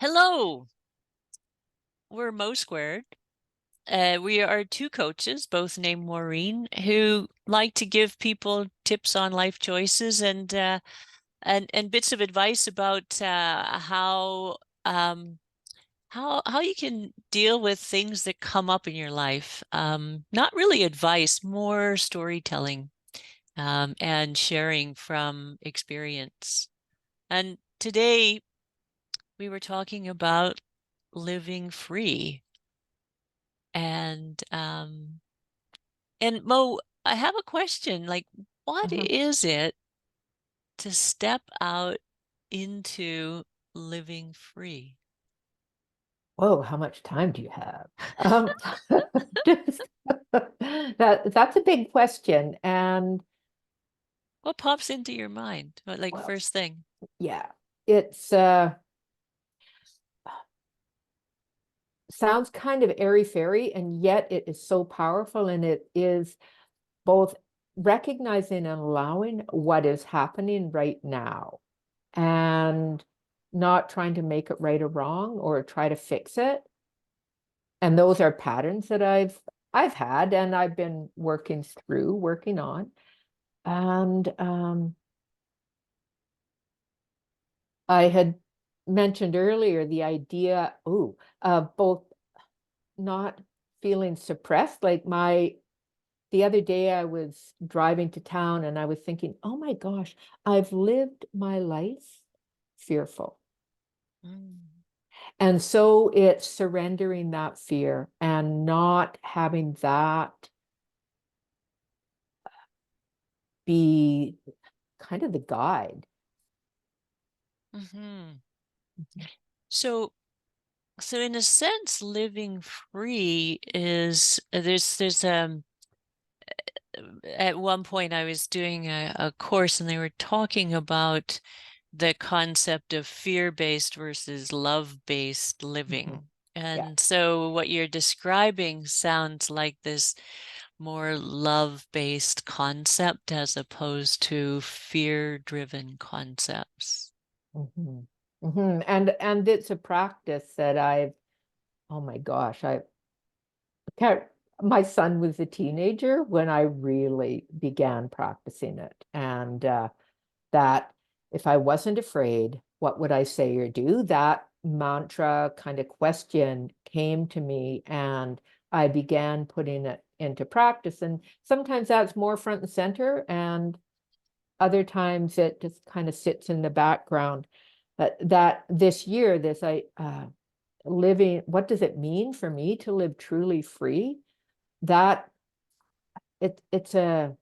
Hello, we're Mo2. We are two coaches, both named Maureen, who like to give people tips on life choices and bits of advice about how you can deal with things that come up in your life. Not really advice, more storytelling and sharing from experience. And today we were talking about living free. And Mo, I have a question. Like, what Uh-huh. is it to step out into living free? Whoa, how much time do you have? Um, just- that's a big question. And What pops into your mind? Like well, first thing? yeah, it's sounds kind of airy-fairy, and yet it is so powerful, and it is both recognizing and allowing what is happening right now and not trying to make it right or wrong or try to fix it. And those are patterns that I've had and I've been working on. And I had mentioned earlier the idea, of both not feeling suppressed. Like the other day I was driving to town and I was thinking, oh my gosh, I've lived my life fearful. Mm. And so it's surrendering that fear and not having that be kind of the guide. Hmm. So, so in a sense, living free is there's at one point I was doing a course and they were talking about the concept of fear-based versus love-based Mhm. living. Yeah. And so what you're describing sounds like this more love-based concept as opposed to fear-driven concepts. Mhm. Mhm. And it's a practice that oh my gosh, I can't, my son was a teenager when I really began practicing it. And that if I wasn't afraid, what would I say or do? That mantra kind of question came to me and I began putting it into practice. And sometimes that's more front and center, and other times it just kind of sits in the background. But that this year, this I living, what does it mean for me to live truly free? That it's a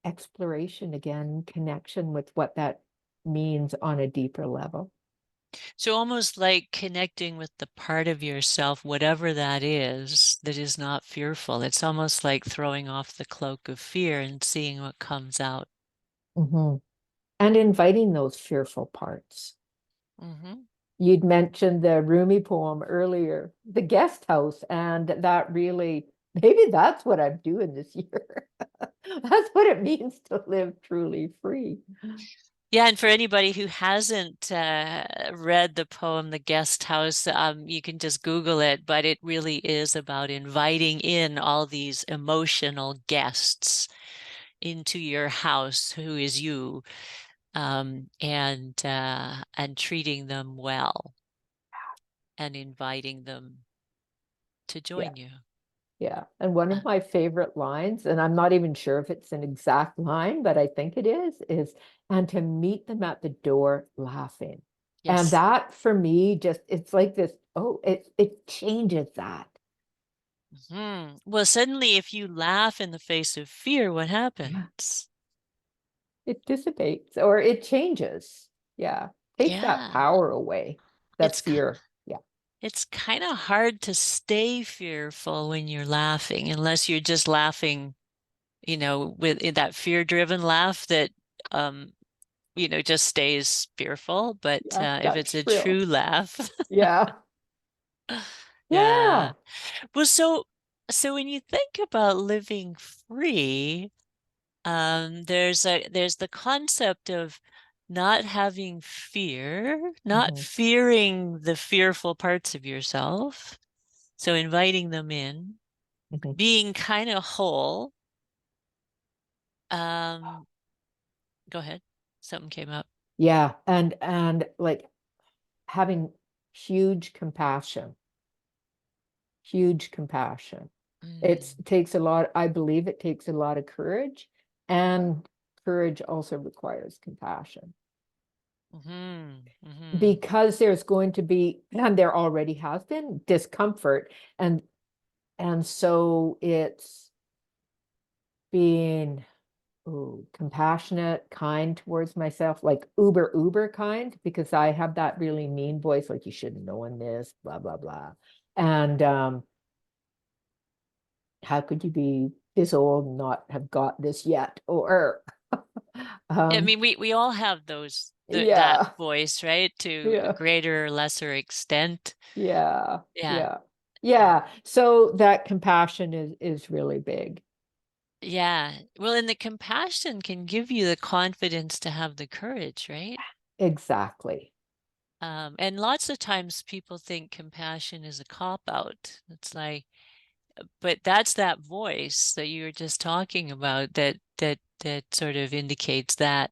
exploration again, connection with what that means on a deeper level. So almost like connecting with the part of yourself, whatever that is not fearful. It's almost like throwing off the cloak of fear and seeing what comes out. Mhm. And inviting those fearful parts. Hmm. You'd mentioned the Rumi poem earlier, the guest house, and that really, maybe that's what I'm doing this year. That's what it means to live truly free. Yeah, and for anybody who hasn't read the poem The Guest House, you can just Google it, but it really is about inviting in all these emotional guests into your house, who is you, and treating them well and inviting them to Yeah, join you. yeah. And one Uh, of my favorite lines, and I'm not even sure if it's an exact line, but I think it is, and to meet them at the door laughing. And yes. that for me, just it's like this, it changes that. Well, suddenly, if you laugh in the face of fear, what Yeah. happens? It dissipates or it changes. Yeah. Takes that Yeah, power away, the it's fear. Yeah. It's kind of hard to stay fearful when you're laughing, unless you're just laughing, with that fear-driven laugh that, um, just stays fearful. But Yeah. if That it's a shrill. true laugh, Yeah. yeah. Yeah. Well, so when you think about living free, there's the concept of not having fear, not Hmm. fearing the fearful parts of yourself. So inviting them in, Hmm. being kind of whole. Um, Go ahead. Something came up. Yeah, and like having huge compassion, huge compassion. It Mm. takes a lot, I believe it takes a lot of courage, and courage also requires compassion Mm-hmm. Mm-hmm. because there's going to be, and there already has been discomfort, and so it's being compassionate, kind towards myself, like uber kind, because I have that really mean voice, like you should have known this, blah blah blah. And how could you be this old and not have got this yet? Or I um, mean, we all have those that yeah, voice, right? To a yeah, greater or lesser extent. yeah, Yeah. yeah, Yeah. yeah. So that compassion is really big. Yeah. Well, and the compassion can give you the confidence to have the courage, right? Exactly. And lots of times people think compassion is a cop out. It's like, but that's that voice that you were just talking about that sort of indicates that.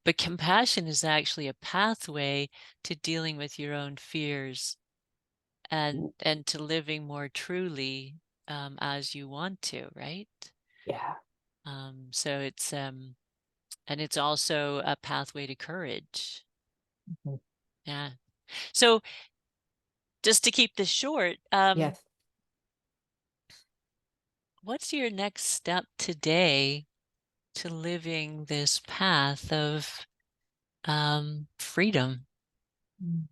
But compassion is actually a pathway to dealing with your own fears and to living more truly as you want to, right? Yeah. So and it's also a pathway to courage. Mhm. Yeah. So just to keep this short, Yes. what's your next step today to living this path of freedom? Mm.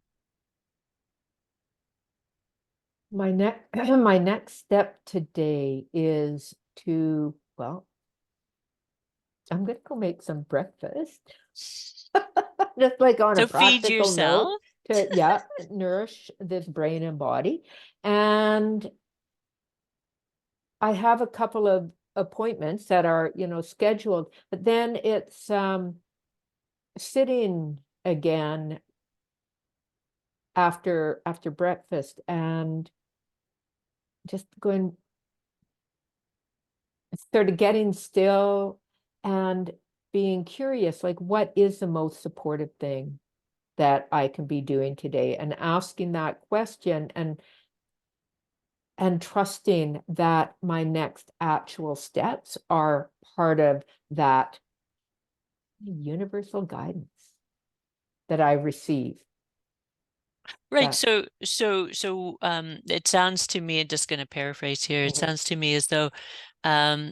My next step today is to, well, I'm gonna go make some breakfast. Just like on a So feed practical note yourself. to, yeah, nourish this brain and body. And I have a couple of appointments that are, scheduled, but then it's sitting again after breakfast and just going sort of getting still and being curious, like what is the most supportive thing that I can be doing today, and asking that question and trusting that my next actual steps are part of that universal guidance that I receive. Right. That So it sounds to me, and just going to paraphrase here, it Mhm. sounds to me as though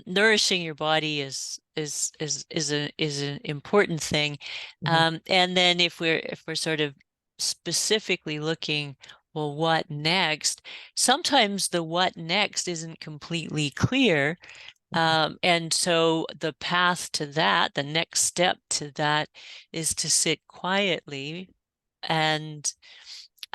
nourishing your body is an important thing. Mhm. And then if we're sort of specifically looking, well, what next? Sometimes the what next isn't completely clear. Mhm. And so the path to that, the next step to that is to sit quietly and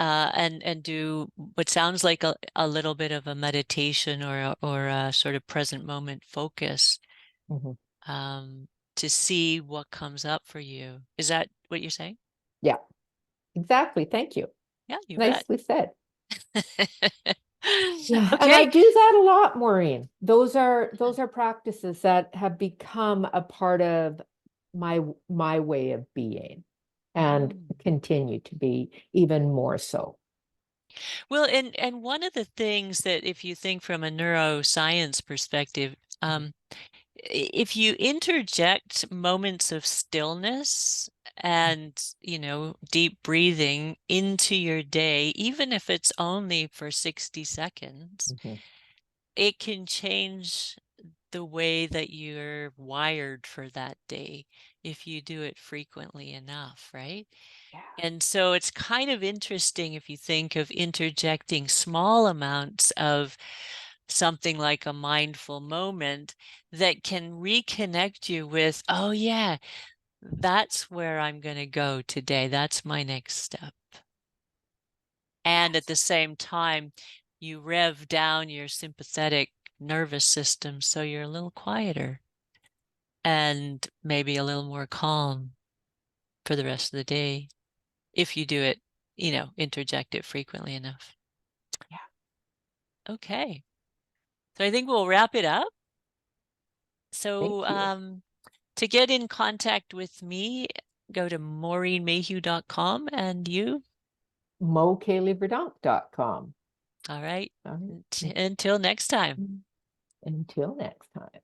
and do what sounds like a little bit of a meditation or a sort of present moment focus Mhm. um, to see what comes up for you. Is that what you're saying? Yeah, exactly. Thank you. Yeah, you bet. Nicely said. Yeah, and I Okay. do that a lot, Maureen. Those are practices that have become a part of my way of being and Mhm. continue to be even more so. Well, and one of the things that if you think from a neuroscience perspective, Mhm. if you interject moments of stillness and, deep breathing into your day, even if it's only for 60 seconds, Mhm. it can change the way that you're wired for that day if you do it frequently enough, right? Yeah. And so it's kind of interesting if you think of interjecting small amounts of something like a mindful moment that can reconnect you with, oh, yeah, that's where I'm going to go today. That's my next step. And at Yes. the same time, you rev down your sympathetic nervous system so you're a little quieter and maybe a little more calm. for the rest of the day if you do it, interject it frequently enough. Yeah. Okay. So I think we'll wrap it up. So Thank you. to get in contact with me, go to maureenmayhew.com, and you? Mo2.com. All right. All right. Until next time. Until next time.